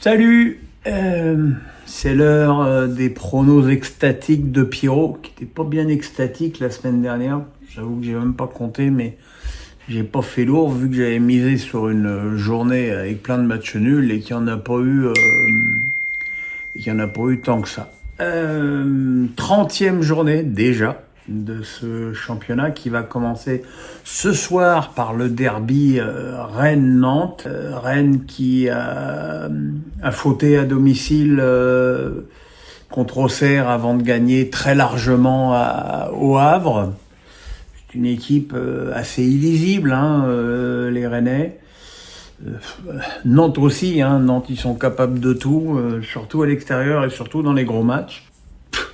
Salut, c'est l'heure des pronos extatiques de Pierrot, qui n'était pas bien extatique la semaine dernière. J'avoue que j'ai même pas compté, mais j'ai pas fait lourd vu que j'avais misé sur une journée avec plein de matchs nuls et qu'il n'y en a pas eu, tant que ça. 30e journée déjà de ce championnat qui va commencer ce soir par le derby Rennes-Nantes. Rennes qui a fauté à domicile contre Auxerre avant de gagner très largement au Havre. C'est une équipe assez illisible, les Rennais. Nantes aussi, Nantes ils sont capables de tout, surtout à l'extérieur et surtout dans les gros matchs.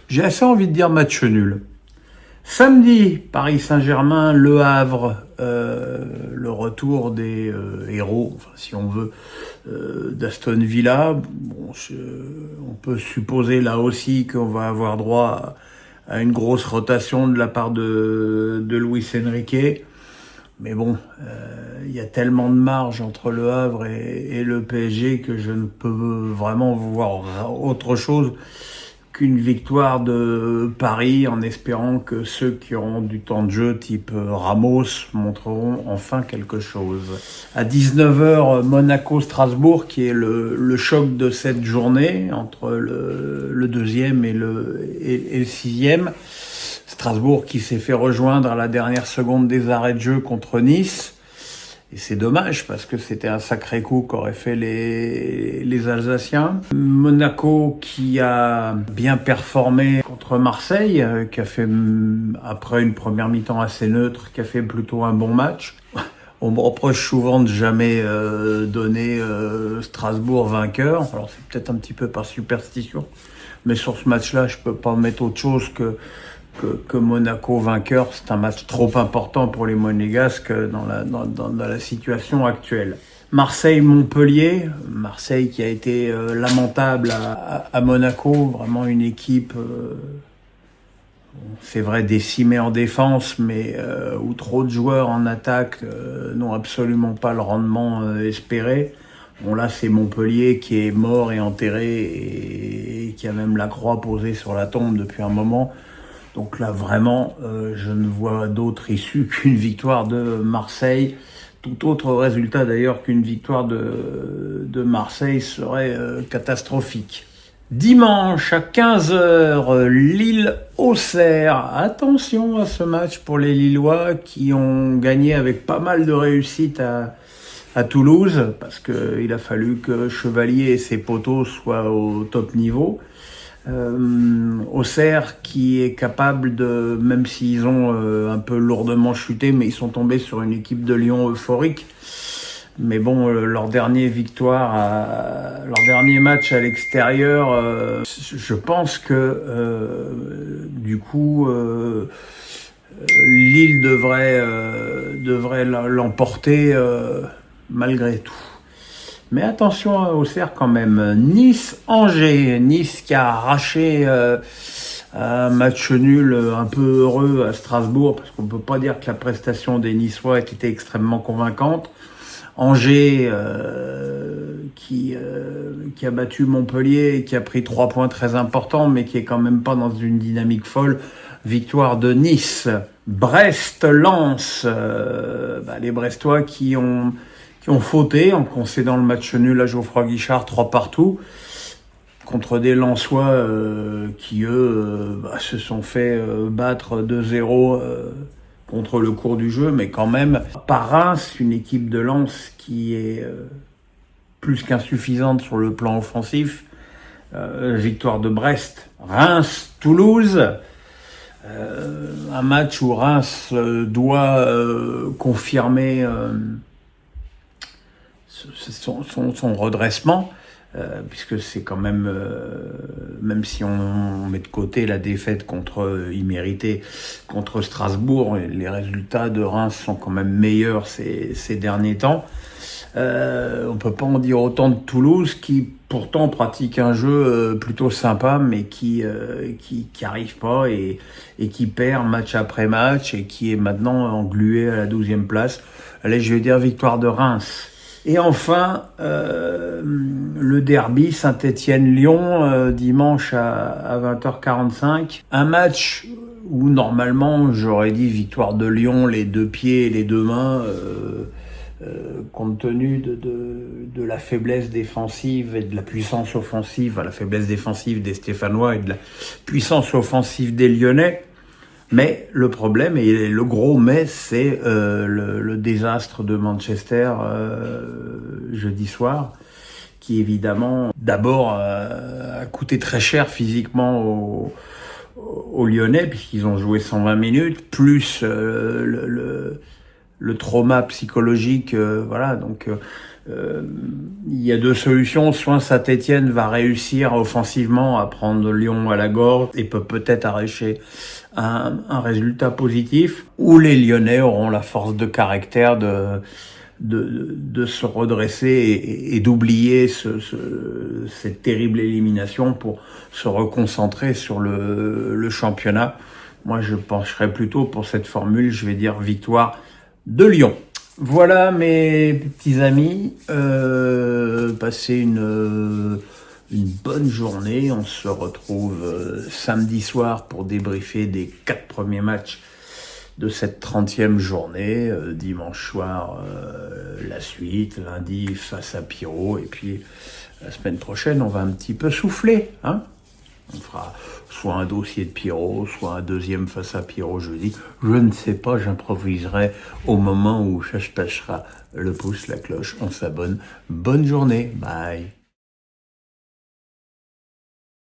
J'ai assez envie de dire match nul. Samedi, Paris Saint-Germain, Le Havre, le retour des héros, enfin, si on veut, d'Aston Villa. Bon, on peut supposer là aussi qu'on va avoir droit à une grosse rotation de la part de Luis Enrique. Mais bon, il y a tellement de marge entre Le Havre et le PSG que je ne peux vraiment voir autre chose qu'une victoire de Paris, en espérant que ceux qui auront du temps de jeu type Ramos montreront enfin quelque chose. À 19h, Monaco-Strasbourg, qui est le choc de cette journée entre le deuxième et le sixième. Strasbourg qui s'est fait rejoindre à la dernière seconde des arrêts de jeu contre Nice. Et c'est dommage parce que c'était un sacré coup qu'auraient fait les Alsaciens. Monaco qui a bien performé contre Marseille, qui a fait, après une première mi-temps assez neutre, qui a fait plutôt un bon match. On me reproche souvent de jamais donner Strasbourg vainqueur. Alors c'est peut-être un petit peu par superstition, mais sur ce match-là, je peux pas mettre autre chose que Monaco vainqueur. C'est un match trop important pour les Monégasques dans la situation actuelle. Marseille-Montpellier, Marseille qui a été lamentable à Monaco, vraiment une équipe, c'est vrai, décimée en défense, mais où trop de joueurs en attaque n'ont absolument pas le rendement espéré. Bon là c'est Montpellier qui est mort et enterré et qui a même la croix posée sur la tombe depuis un moment. Donc là, vraiment, je ne vois d'autre issue qu'une victoire de Marseille. Tout autre résultat, d'ailleurs, qu'une victoire de Marseille serait catastrophique. Dimanche, à 15h, Lille-Auxerre. Attention à ce match pour les Lillois qui ont gagné avec pas mal de réussite à Toulouse, parce qu'il a fallu que Chevalier et ses poteaux soient au top niveau. Auxerre qui est capable de, même s'ils ont un peu lourdement chuté, mais ils sont tombés sur une équipe de Lyon euphorique. Mais bon, leur dernier match à l'extérieur, je pense que du coup Lille devrait l'emporter malgré tout. Mais attention à Auxerre quand même. Nice-Angers. Nice qui a arraché un match nul un peu heureux à Strasbourg, parce qu'on ne peut pas dire que la prestation des Niçois ait été extrêmement convaincante. Angers qui a battu Montpellier et qui a pris 3 points très importants, mais qui est quand même pas dans une dynamique folle. Victoire de Nice. Brest-Lens. Les Brestois qui ont fauté en concédant le match nul à Geoffroy Guichard 3-3 contre des Lensois qui eux se sont fait battre 2-0 contre le cours du jeu, mais quand même par Reims, une équipe de Lens qui est plus qu'insuffisante sur le plan offensif. Victoire de Brest. Reims-Toulouse. Un match où Reims doit confirmer son redressement, puisque c'est quand même, même si on met de côté la défaite imméritée contre Strasbourg, les résultats de Reims sont quand même meilleurs ces derniers temps. On peut pas en dire autant de Toulouse, qui pourtant pratique un jeu plutôt sympa, mais qui arrive pas et qui perd match après match et qui est maintenant englué à la 12e place. Allez, je vais dire victoire de Reims. Et enfin, le derby Saint-Étienne-Lyon, dimanche à 20h45. Un match où normalement j'aurais dit victoire de Lyon, les deux pieds et les deux mains, compte tenu de la faiblesse défensive et de la puissance offensive, la faiblesse défensive des Stéphanois et de la puissance offensive des Lyonnais. Mais le problème, et le gros mais, c'est le désastre de Manchester jeudi soir, qui évidemment, d'abord, a coûté très cher physiquement aux Lyonnais, puisqu'ils ont joué 120 minutes, plus le trauma psychologique, voilà. Donc, il y a deux solutions. Soit Saint-Étienne va réussir offensivement à prendre Lyon à la gorge et peut peut-être arracher un résultat positif, ou les Lyonnais auront la force de caractère de se redresser et d'oublier cette terrible élimination pour se reconcentrer sur le championnat. Moi, je pencherais plutôt pour cette formule, je vais dire victoire de Lyon. Voilà mes petits amis, passez une bonne journée. On se retrouve samedi soir pour débriefer des 4 premiers matchs de cette 30e journée. Dimanche soir, la suite. Lundi, face à Pierrot. Et puis, la semaine prochaine, on va un petit peu souffler. Hein, on fera soit un dossier de Pierrot, soit un deuxième face à Pierrot jeudi. Je ne sais pas, j'improviserai au moment où ça se passera. Le pouce, la cloche, on s'abonne. Bonne journée. Bye.